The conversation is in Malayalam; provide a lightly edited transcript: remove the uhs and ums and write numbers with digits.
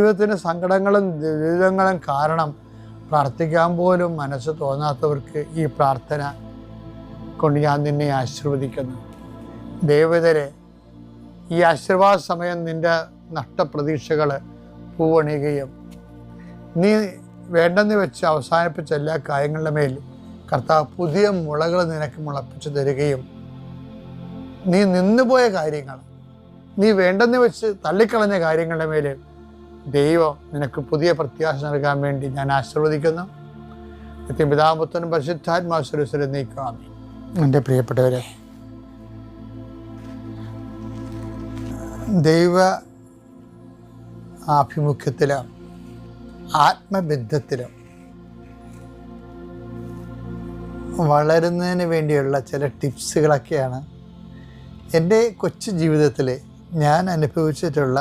ജീവിതത്തിന് സങ്കടങ്ങളും ദുരിതങ്ങളും കാരണം പ്രാർത്ഥിക്കാൻ പോലും മനസ്സ് തോന്നാത്തവർക്ക് ഈ പ്രാർത്ഥന കൊണ്ട് ഞാൻ നിന്നെ ആശീർവദിക്കുന്നു. ദൈവതരെ, ഈ ആശീർവാദ സമയം നിൻ്റെ നഷ്ടപ്രതീക്ഷകൾ പൂവണിയുകയും നീ വേണ്ടെന്ന് വെച്ച് അവസാനിപ്പിച്ച എല്ലാ കാര്യങ്ങളുടെ മേൽ കർത്താവ് പുതിയ മുളകൾ നിനക്ക് മുളപ്പിച്ചു തരികയും നീ നിന്നുപോയ കാര്യങ്ങൾ, നീ വേണ്ടെന്ന് വെച്ച് തള്ളിക്കളഞ്ഞ കാര്യങ്ങളുടെ മേൽ ദൈവം നിനക്ക് പുതിയ പ്രത്യാശ നൽകാൻ വേണ്ടി ഞാൻ ആശീർവദിക്കുന്നു. പിതാപുത്രനും പരിശുദ്ധാത്മാശ്വരസ്വരം നീക്കാം. എൻ്റെ പ്രിയപ്പെട്ടവരെ, ദൈവ ആഭിമുഖ്യത്തിലും ആത്മബന്ധത്തിലും വളരുന്നതിന് വേണ്ടിയുള്ള ചില ടിപ്സുകളൊക്കെയാണ് എൻ്റെ കൊച്ചു ജീവിതത്തിൽ ഞാൻ അനുഭവിച്ചിട്ടുള്ള